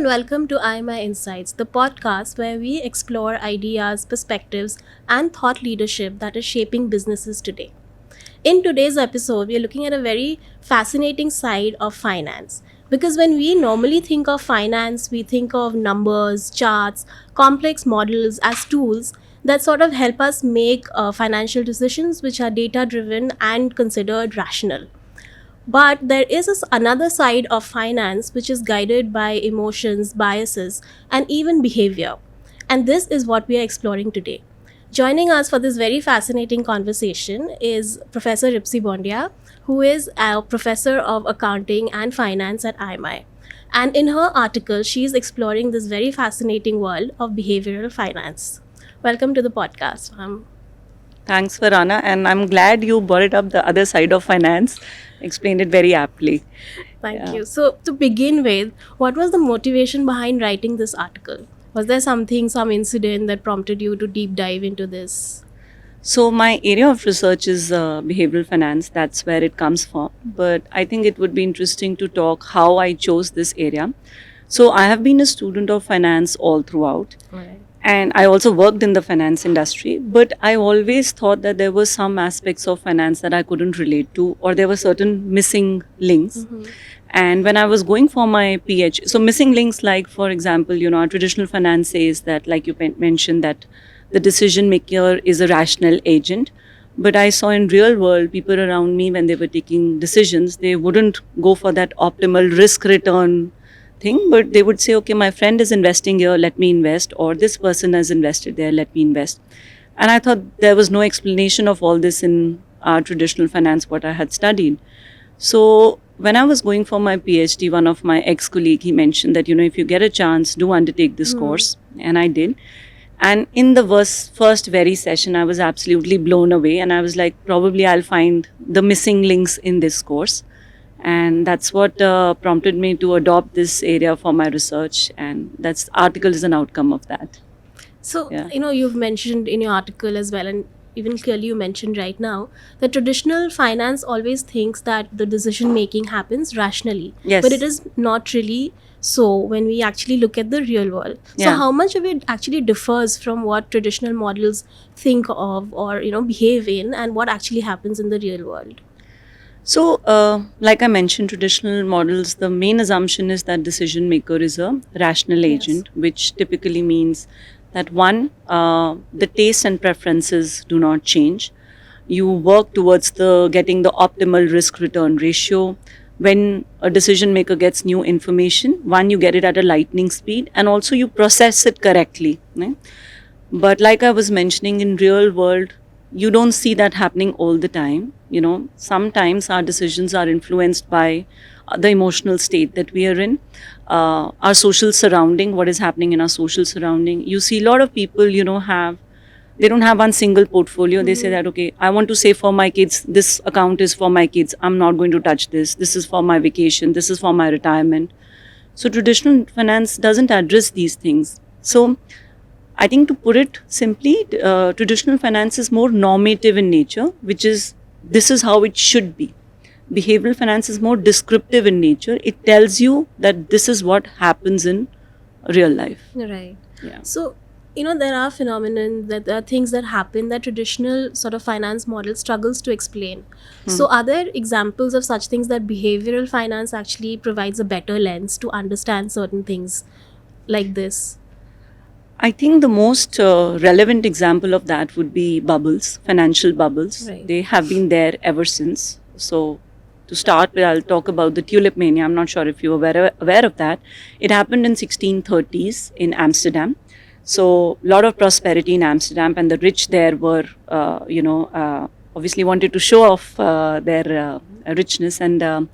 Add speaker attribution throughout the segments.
Speaker 1: welcome to IMI Insights, the podcast where we explore ideas, perspectives, and thought leadership that is shaping businesses today. In today's episode, we are looking at a very fascinating side of finance. Because when we normally think of finance, we think of numbers, charts, complex models as tools that sort of help us make financial decisions which are data driven and considered rational. But there is another side of finance which is guided by emotions, biases, and even behavior. And this is what we are exploring today. Joining us for this very fascinating conversation is Professor Ripsi Bondia, who is a professor of accounting and finance at IMI. And in her article, she is exploring this very fascinating world of behavioral finance. Welcome to the podcast, ma'am.
Speaker 2: Thanks, Farana, and I'm glad you brought it up the other side of finance. Explained it very aptly.
Speaker 1: Thank
Speaker 2: Yeah.
Speaker 1: you. So, to begin with, what was the motivation behind writing this article? Was there something, some incident that prompted you to deep dive into this?
Speaker 2: So, my area of research is behavioral finance. That's where it comes from. But I think it would be interesting to talk how I chose this area. So, I have been a student of finance all throughout.
Speaker 1: Right.
Speaker 2: And I also worked in the finance industry, but I always thought that there were some aspects of finance that I couldn't relate to, or there were certain missing links. And when I was going for my PhD, so missing links, like for example, our traditional finance says that, like you mentioned, that the decision maker is a rational agent. But I saw in real world people around me, when they were taking decisions, they wouldn't go for that optimal risk return thing, but they would say, okay, my friend is investing here, let me invest, or this person has invested there, let me invest. And I thought there was no explanation of all this in our traditional finance, what I had studied. So when I was going for my PhD, one of my ex-colleague, he mentioned that, if you get a chance, do undertake this course. And I did. And in the first very session, I was absolutely blown away. And I was like, probably I'll find the missing links in this course. And that's what prompted me to adopt this area for my research. And that's article is an outcome of that.
Speaker 1: So,
Speaker 2: Yeah.
Speaker 1: you've mentioned in your article as well, and even clearly you mentioned right now, that traditional finance always thinks that the decision making happens rationally.
Speaker 2: Yes.
Speaker 1: But it is not really so when we actually look at the real world. So,
Speaker 2: Yeah.
Speaker 1: how much of it actually differs from what traditional models think of or, behave in, and what actually happens in the real world?
Speaker 2: So, like I mentioned, traditional models, the main assumption is that decision maker is a rational
Speaker 1: Yes.
Speaker 2: agent, which typically means that one, the tastes and preferences do not change. You work towards getting the optimal risk return ratio. When a decision maker gets new information, one, you get it at a lightning speed, and also you process it correctly. Right? But like I was mentioning, in real world, you don't see that happening all the time. Sometimes our decisions are influenced by the emotional state that we are in, our social surrounding, what is happening in our social surrounding. You see a lot of people, they don't have one single portfolio. They say that, okay, I want to save for my kids. This account is for my kids. I'm not going to touch this. This is for my vacation. This is for my retirement. So traditional finance doesn't address these things. So I think, to put it simply, traditional finance is more normative in nature, which is, this is how it should be. Behavioral finance is more descriptive in nature. It tells you that this is what happens in real life.
Speaker 1: Right.
Speaker 2: Yeah.
Speaker 1: So, there are phenomena, that there are things that happen that traditional sort of finance model struggles to explain. So, are there examples of such things that behavioral finance actually provides a better lens to understand certain things like this?
Speaker 2: I think the most relevant example of that would be bubbles, financial bubbles.
Speaker 1: Right.
Speaker 2: They have been there ever since. So, to start with, I'll talk about the tulip mania. I'm not sure if you're aware of that. It happened in 1630s in Amsterdam. So, a lot of prosperity in Amsterdam, and the rich there were, obviously wanted to show off their richness, and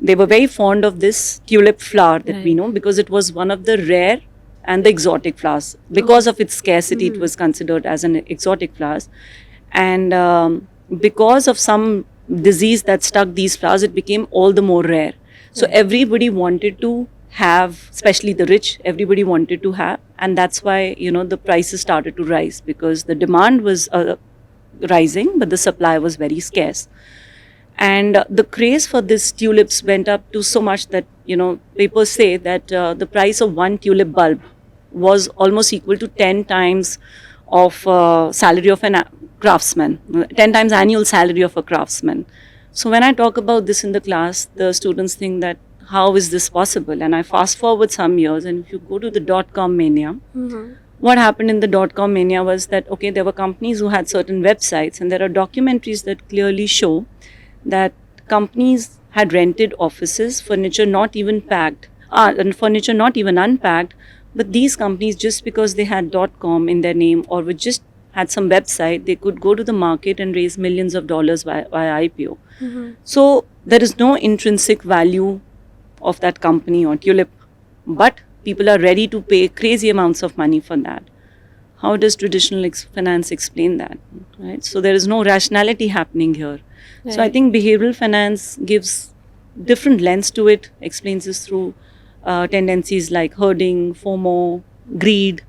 Speaker 2: they were very fond of this tulip flower that we
Speaker 1: Right.
Speaker 2: know, because it was one of the rare and the exotic flowers. Because of its scarcity, it was considered as an exotic flowers. And because of some disease that struck these flowers, it became all the more rare. So everybody wanted to have, especially the rich, everybody wanted to have. And that's why, the prices started to rise, because the demand was rising, but the supply was very scarce. And the craze for this tulips went up to so much that, papers say that the price of one tulip bulb was almost equal to 10 times of salary of craftsman, 10 times annual salary of a craftsman. So when I talk about this in the class, the students think that how is this possible? And I fast forward some years, and if you go to the dot-com mania, what happened in the dot-com mania was that, okay, there were companies who had certain websites, and there are documentaries that clearly show that companies had rented offices, furniture not even packed, and furniture not even unpacked, but these companies, just because they had .com in their name or were just had some website, they could go to the market and raise millions of dollars via IPO. So there is no intrinsic value of that company or tulip, but people are ready to pay crazy amounts of money for that. How does traditional finance explain that? Right? So there is no rationality happening here. Right. So I think behavioral finance gives different lens to it, explains this through tendencies like herding, FOMO, greed.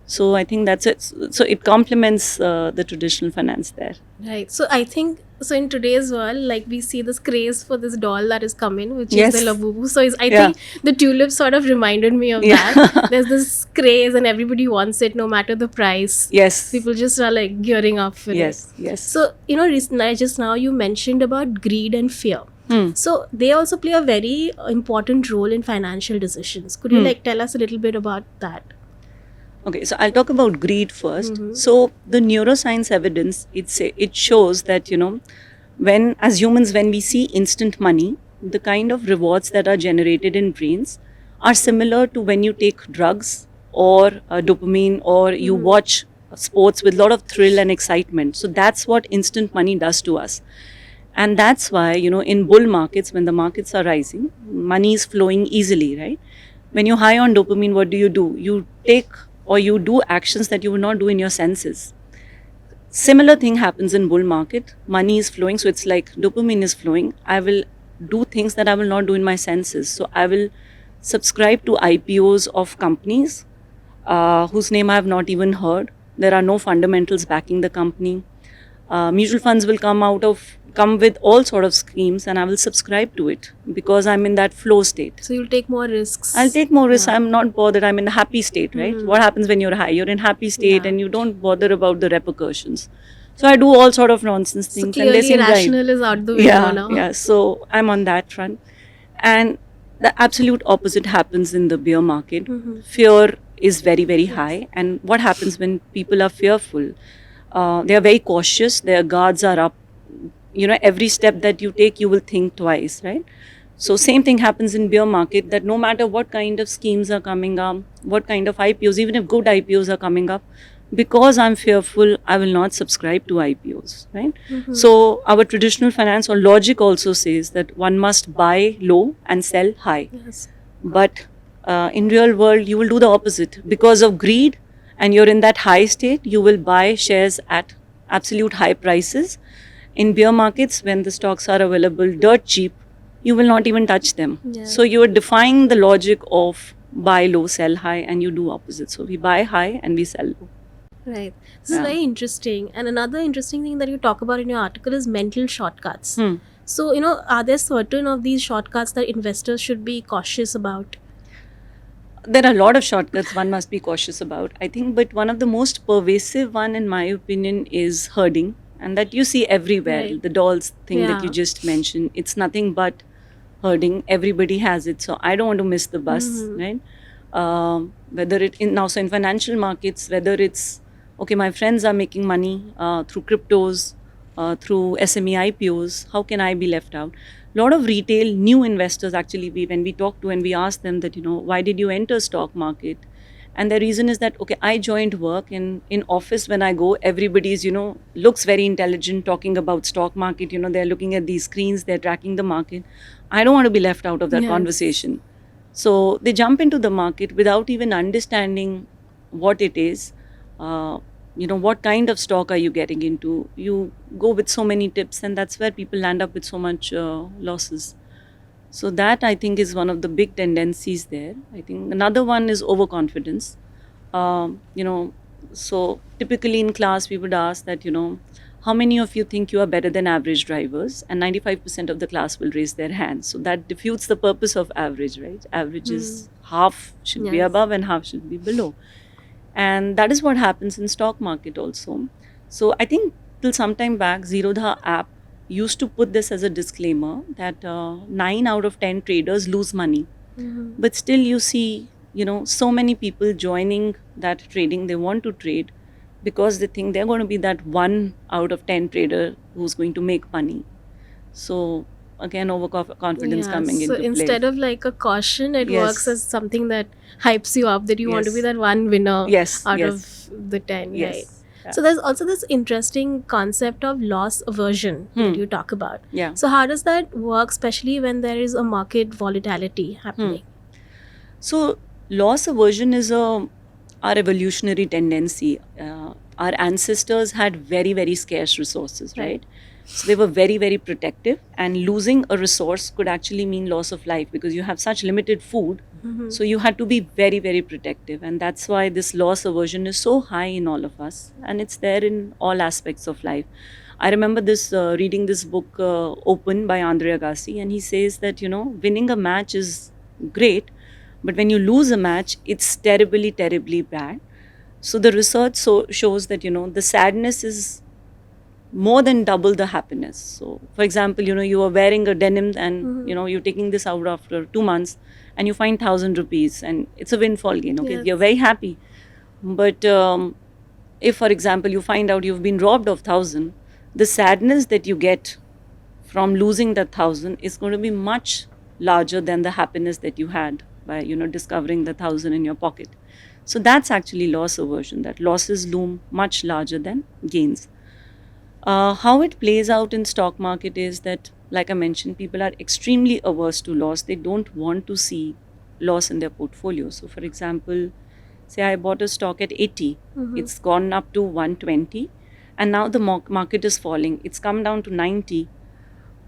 Speaker 2: So I think that's it. So it complements the traditional finance there.
Speaker 1: Right. So I think, so in today's world, like we see this craze for this doll that is coming, which
Speaker 2: Yes.
Speaker 1: is the Labubu. So I think the tulip sort of reminded me of that. There's this craze and everybody wants it no matter the price.
Speaker 2: Yes.
Speaker 1: People just are like gearing up for it.
Speaker 2: Yes.
Speaker 1: So, just now you mentioned about greed and fear. So they also play a very important role in financial decisions. Could you tell us a little bit about that?
Speaker 2: Okay, so I'll talk about greed first. So the neuroscience evidence, it shows that, when as humans, when we see instant money, the kind of rewards that are generated in brains are similar to when you take drugs or dopamine, or you watch sports with a lot of thrill and excitement. So that's what instant money does to us. And that's why, in bull markets, when the markets are rising, money is flowing easily, right? When you're high on dopamine, what do? You take or you do actions that you would not do in your senses. Similar thing happens in bull market. Money is flowing, so it's like dopamine is flowing. I will do things that I will not do in my senses. So I will subscribe to IPOs of companies whose name I have not even heard. There are no fundamentals backing the company. Mutual funds will come with all sort of schemes, and I will subscribe to it because I'm in that flow state.
Speaker 1: So you'll take more risks.
Speaker 2: I'll take more risks. I'm not bothered. I'm in a happy state, right? What happens when you're high? You're in happy state and you don't bother about the repercussions. So I do all sort of nonsense things.
Speaker 1: So clearly rational is out the window now.
Speaker 2: Yeah. So I'm on that front. And the absolute opposite happens in the bear market. Fear is very, very high. And what happens when people are fearful? They are very cautious. Their guards are up. Every step that you take, you will think twice, right? So same thing happens in bear market, that no matter what kind of schemes are coming up, what kind of IPOs, even if good IPOs are coming up, because I'm fearful, I will not subscribe to IPOs, right? So our traditional finance or logic also says that one must buy low and sell high.
Speaker 1: Yes.
Speaker 2: But in real world, you will do the opposite. Because of greed and you're in that high state, you will buy shares at absolute high prices. In bear markets, when the stocks are available dirt cheap, you will not even touch them.
Speaker 1: Yeah.
Speaker 2: So you are defying the logic of buy low, sell high, and you do opposite. So we buy high and we sell low.
Speaker 1: Right. This is very interesting. And another interesting thing that you talk about in your article is mental shortcuts. So, are there certain of these shortcuts that investors should be cautious about?
Speaker 2: There are a lot of shortcuts one must be cautious about, I think, but one of the most pervasive one, in my opinion, is herding. And that you see everywhere.
Speaker 1: Right.
Speaker 2: The dolls thing that you
Speaker 1: Yeah.
Speaker 2: just mentioned, it's nothing but herding. Everybody has it. So I don't want to miss the bus, right? Whether so in financial markets, whether it's, okay, my friends are making money through cryptos, through SME IPOs, how can I be left out? A lot of retail new investors, actually, when we talk to and we ask them that, why did you enter stock market? And the reason is that, okay, I joined work, and in office when I go, everybody's, looks very intelligent talking about stock market. They're looking at these screens, they're tracking the market. I don't want to be left out of that
Speaker 1: Yes.
Speaker 2: conversation. So they jump into the market without even understanding what it is. What kind of stock are you getting into? You go with so many tips, and that's where people land up with so much losses. So that, I think, is one of the big tendencies there. I think another one is overconfidence. So typically in class, we would ask that, how many of you think you are better than average drivers? And 95% of the class will raise their hands. So that defeats the purpose of average, right? Average is half should be
Speaker 1: Yes.
Speaker 2: above and half should be below. And that is what happens in stock market also. So I think till some time back, Zerodha app used to put this as a disclaimer that 9 out of 10 traders lose money. But still you see, so many people joining that trading. They want to trade because they think they're going to be that 1 out of 10 trader who's going to make money. So again, overconfidence coming
Speaker 1: So
Speaker 2: into
Speaker 1: instead
Speaker 2: play.
Speaker 1: of like a caution, it
Speaker 2: Yes.
Speaker 1: works as something that hypes you up, that you want to be
Speaker 2: Yes.
Speaker 1: that one winner
Speaker 2: Yes,
Speaker 1: out
Speaker 2: yes.
Speaker 1: of the 10,
Speaker 2: Yes.
Speaker 1: right?
Speaker 2: Yeah.
Speaker 1: So there's also this interesting concept of loss aversion that you talk about.
Speaker 2: Yeah.
Speaker 1: So how does that work, especially when there is a market volatility happening?
Speaker 2: So loss aversion is our evolutionary tendency. Our ancestors had very, very scarce resources, right? So they were very, very protective, and losing a resource could actually mean loss of life because you have such limited food. So you had to be very, very protective, and that's why this loss aversion is so high in all of us, and it's there in all aspects of life. I remember this reading this book Open by Andre Agassi, and he says that winning a match is great, but when you lose a match, it's terribly, terribly bad. So the research shows that the sadness is more than double the happiness. So, for example, you are wearing a denim and you're taking this out after 2 months, and you find 1,000 rupees, and it's a windfall gain. Okay,
Speaker 1: Yes.
Speaker 2: you're very happy, but if, for example, you find out you've been robbed of 1,000, the sadness that you get from losing that 1,000 is going to be much larger than the happiness that you had by discovering the 1,000 in your pocket. So that's actually loss aversion, that losses loom much larger than gains. How it plays out in stock market is that, like I mentioned, people are extremely averse to loss. They don't want to see loss in their portfolio. So, for example, say I bought a stock at 80, it's gone up to 120, and now the market is falling. It's come down to 90.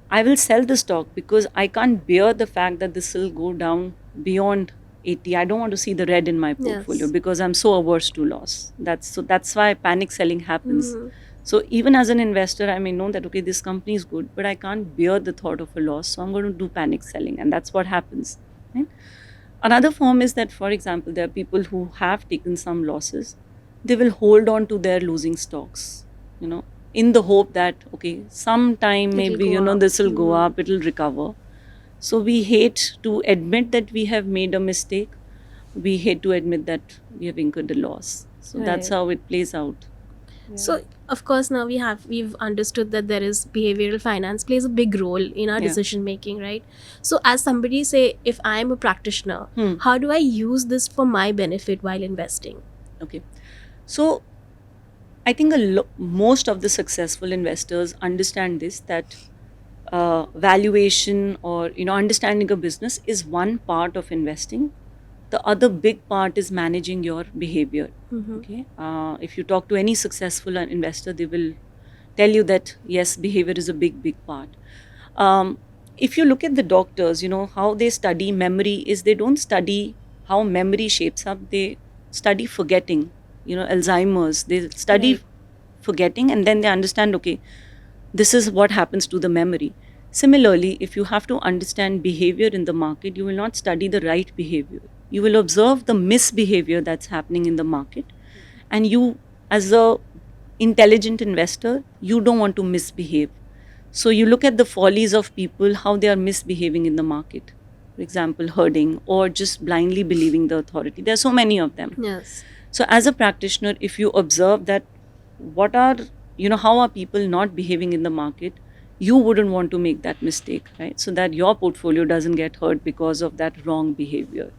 Speaker 2: I will sell the stock because I can't bear the fact that this will go down beyond 80. I don't want to see the red in my portfolio because I'm so averse to loss. That's why panic selling happens. So even as an investor, I may know that, okay, this company is good, but I can't bear the thought of a loss. So I'm going to do panic selling, and that's what happens. Right? Another form is that, for example, there are people who have taken some losses. They will hold on to their losing stocks, in the hope that, okay, sometime maybe,
Speaker 1: go up.
Speaker 2: this will go up, it'll recover. So we hate to admit that we have made a mistake. We hate to admit that we have incurred a loss. So that's
Speaker 1: Right.
Speaker 2: how it plays out.
Speaker 1: So of course now we've understood that there is behavioral finance plays a big role in our
Speaker 2: Yeah.
Speaker 1: decision making, right? So as somebody, say, if I'm a practitioner, how do I use this for my benefit while investing?
Speaker 2: Okay. So I think most of the successful investors understand this, that valuation or understanding a business is one part of investing. The other big part is managing your behavior. Okay. If you talk to any successful investor, they will tell you that yes, behavior is a big part. If you look at the doctors, how they study memory is they don't study how memory shapes up. They study forgetting. Alzheimer's. They study
Speaker 1: Right.
Speaker 2: forgetting, and then they understand, okay, this is what happens to the memory. Similarly, if you have to understand behavior in the market, you will not study the right behavior. You will observe the misbehavior that's happening in the market. And you, as a intelligent investor, you don't want to misbehave. So you look at the follies of people, how they are misbehaving in the market. For example, herding or just blindly believing the authority. There are so many of them.
Speaker 1: Yes.
Speaker 2: So as a practitioner, if you observe that how are people not behaving in the market, you wouldn't want to make that mistake, right? So that your portfolio doesn't get hurt because of that wrong behavior.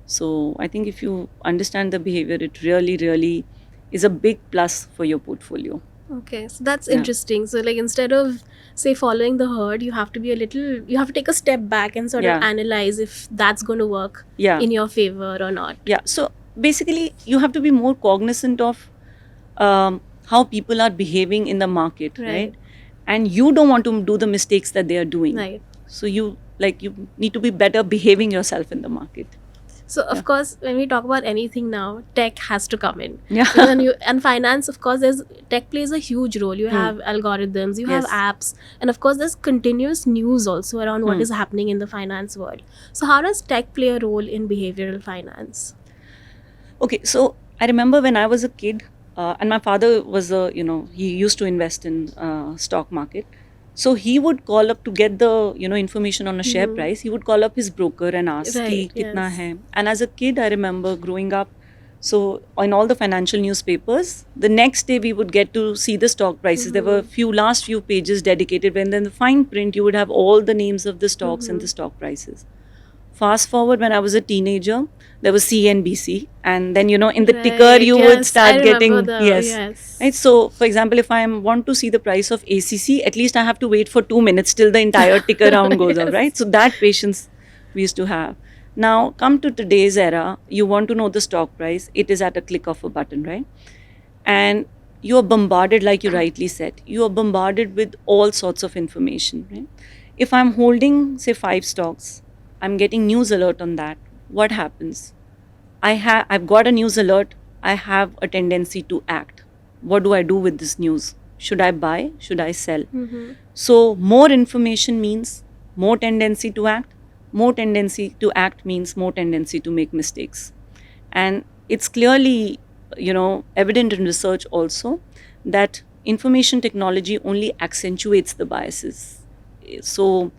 Speaker 2: So I think if you understand the behavior, it really, really is a big plus for your portfolio.
Speaker 1: Okay, so that's
Speaker 2: Yeah.
Speaker 1: interesting. So like instead of, say, following the herd, you have to take a step back and sort of
Speaker 2: Yeah.
Speaker 1: analyze if that's going to work
Speaker 2: Yeah.
Speaker 1: in your favor or not.
Speaker 2: Yeah. So basically, you have to be more cognizant of how people are behaving in the market,
Speaker 1: Right.
Speaker 2: right? And you don't want to do the mistakes that they are doing.
Speaker 1: Right.
Speaker 2: So you need to be better behaving yourself in the market.
Speaker 1: So of course, when we talk about anything now, tech has to come in.
Speaker 2: Yeah.
Speaker 1: And finance, of course, there's tech plays a huge role. You have algorithms, you have
Speaker 2: Yes.
Speaker 1: apps, and of course, there's continuous news also around what is happening in the finance world. So how does tech play a role in behavioral finance?
Speaker 2: Okay, so I remember when I was a kid, and my father was he used to invest in stock market. So he would call up to get the information on a share price. He would call up his broker and ask कि
Speaker 1: Right,
Speaker 2: कितना
Speaker 1: yes.
Speaker 2: है. And as a kid, I remember growing up. So on all the financial newspapers, the next day we would get to see the stock prices. There were last few pages dedicated, when then the fine print you would have all the names of the stocks and the stock prices. Fast forward, when I was a teenager, there was CNBC, and then in the ticker
Speaker 1: Right,
Speaker 2: you
Speaker 1: yes,
Speaker 2: would start
Speaker 1: I remember
Speaker 2: getting
Speaker 1: the- yes.
Speaker 2: right. So for example, if I want to see the price of ACC, at least I have to wait for 2 minutes till the entire ticker round goes up,
Speaker 1: Yes.
Speaker 2: right? So that patience we used to have. Now come to today's era, you want to know the stock price, it is at a click of a button, right? And you are bombarded, like you rightly said, you are bombarded with all sorts of information, right? If I'm holding, say, 5 stocks, I'm getting news alert on that. What happens? I've got a news alert. I have a tendency to act. What do I do with this news? Should I buy? Should I sell? So more information means more tendency to act. More tendency to act means more tendency to make mistakes. And it's clearly, evident in research also that information technology only accentuates the biases. So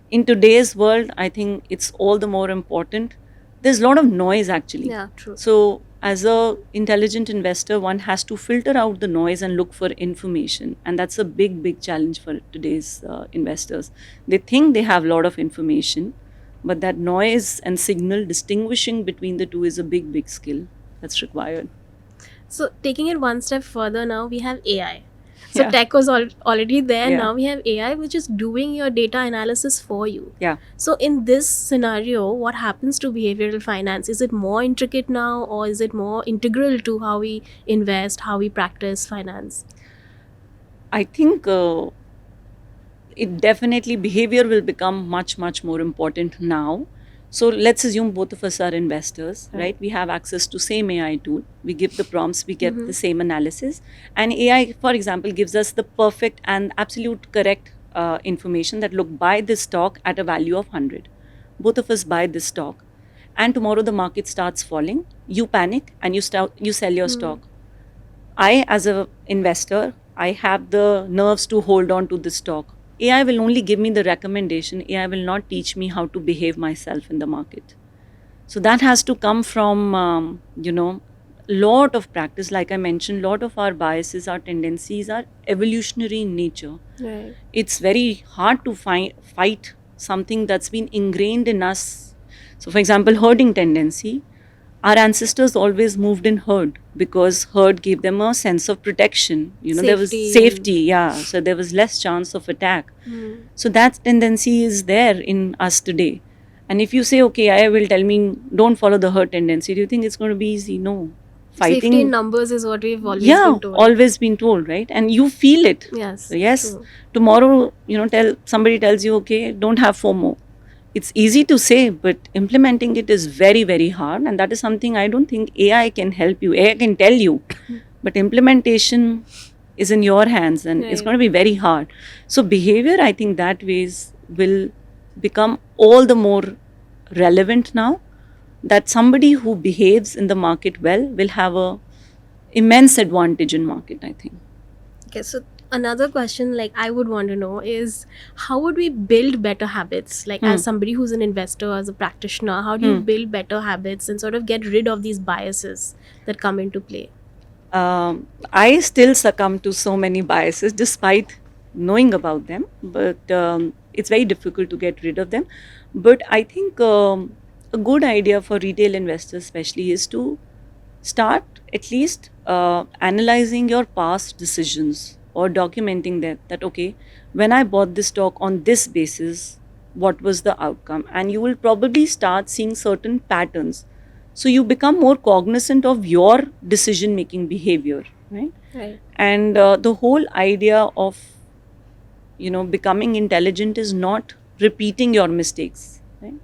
Speaker 2: in today's world, I think it's all the more important. There's a lot of noise actually.
Speaker 1: Yeah, true.
Speaker 2: So as a intelligent investor, one has to filter out the noise and look for information, and that's a big challenge for today's investors. They think they have a lot of information, but that noise and signal, distinguishing between the two, is a big skill that's required.
Speaker 1: So taking it one step further, now we have AI. So
Speaker 2: Yeah.
Speaker 1: tech was already there.
Speaker 2: Yeah.
Speaker 1: Now we have AI, which is doing your data analysis for you.
Speaker 2: Yeah.
Speaker 1: So in this scenario, what happens to behavioral finance? Is it more intricate now, or is it more integral to how we invest, how we practice finance?
Speaker 2: I think it definitely, behavior will become much more important now. So let's assume both of us are investors, right? We have access to same AI tool. We give the prompts, we get the same analysis. And AI, for example, gives us the perfect and absolute correct information that, look, buy this stock at a value of 100. Both of us buy this stock. And tomorrow the market starts falling. You panic and you sell your stock. I, as an investor, I have the nerves to hold on to this stock. AI will only give me the recommendation. AI will not teach me how to behave myself in the market. So that has to come from, lot of practice. Like I mentioned, lot of our biases, our tendencies are evolutionary in nature.
Speaker 1: Right.
Speaker 2: It's very hard to fight something that's been ingrained in us. So for example, herding tendency. Our ancestors always moved in herd because herd gave them a sense of protection. There was
Speaker 1: Safety.
Speaker 2: safety, yeah. So there was less chance of attack. So that tendency is there in us today. And if you say, okay, I will tell me, don't follow the herd tendency, do you think it's going to be easy? No.
Speaker 1: Safety in numbers is what we've always
Speaker 2: Yeah,
Speaker 1: been told.
Speaker 2: always been told, right? And you feel it.
Speaker 1: Yes.
Speaker 2: So yes,
Speaker 1: true.
Speaker 2: tomorrow, somebody tells you, okay, don't have FOMO. It's easy to say, but implementing it is very hard. And that is something I don't think AI can help you. AI can tell you, but implementation is in your hands, and it's
Speaker 1: Right.
Speaker 2: going to be very hard. So behavior, I think that ways will become all the more relevant now, that somebody who behaves in the market well will have a immense advantage in market, I think.
Speaker 1: Okay, so another question like I would want to know is, how would we build better habits? Like as somebody who's an investor, as a practitioner, how do you build better habits and sort of get rid of these biases that come into play?
Speaker 2: I still succumb to so many biases despite knowing about them, but it's very difficult to get rid of them. But I think a good idea for retail investors especially is to start at least analyzing your past decisions or documenting that okay, when I bought this stock on this basis, what was the outcome? And you will probably start seeing certain patterns. So you become more cognizant of your decision making behavior, right?
Speaker 1: Right.
Speaker 2: And the whole idea of becoming intelligent is not repeating your mistakes, right?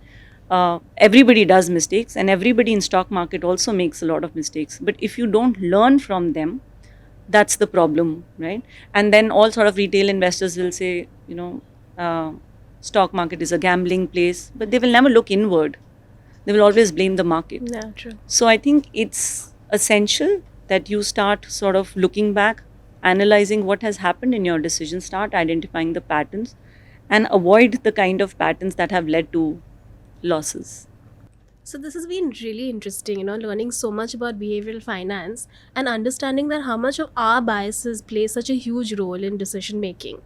Speaker 2: everybody does mistakes, and everybody in stock market also makes a lot of mistakes. But if you don't learn from them, that's the problem, right? And then all sort of retail investors will say, stock market is a gambling place, but they will never look inward. They will always blame the market.
Speaker 1: Yeah, true.
Speaker 2: So I think it's essential that you start sort of looking back, analyzing what has happened in your decision, start identifying the patterns, and avoid the kind of patterns that have led to losses.
Speaker 1: So this has been really interesting, learning so much about behavioral finance and understanding that how much of our biases play such a huge role in decision making.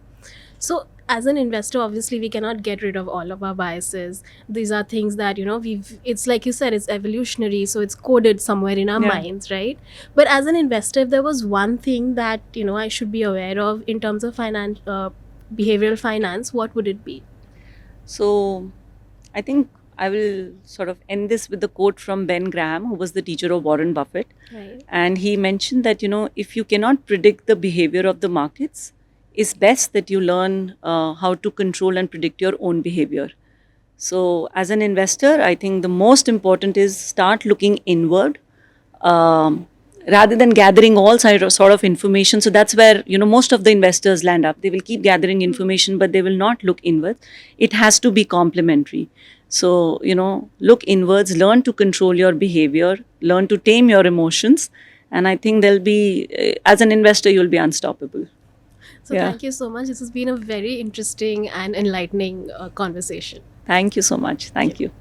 Speaker 1: So as an investor, obviously we cannot get rid of all of our biases. These are things that, it's like you said, it's evolutionary, so it's coded somewhere in our
Speaker 2: Yeah.
Speaker 1: minds, right? But as an investor, if there was one thing that, I should be aware of in terms of behavioral finance, what would it be?
Speaker 2: So I think I will sort of end this with the quote from Ben Graham, who was the teacher of Warren Buffett.
Speaker 1: Right.
Speaker 2: And he mentioned that, if you cannot predict the behavior of the markets, it's best that you learn how to control and predict your own behavior. So, as an investor, I think the most important is start looking inward um, rather than gathering all sort of information. So that's where most of the investors land up. They will keep gathering information, but they will not look inward. It has to be complementary. So look inwards, learn to control your behavior, learn to tame your emotions, and I think there'll be as an investor you'll be unstoppable.
Speaker 1: So
Speaker 2: Yeah.
Speaker 1: thank you so much. This has been a very interesting and enlightening conversation.
Speaker 2: Thank you so much. Thank you.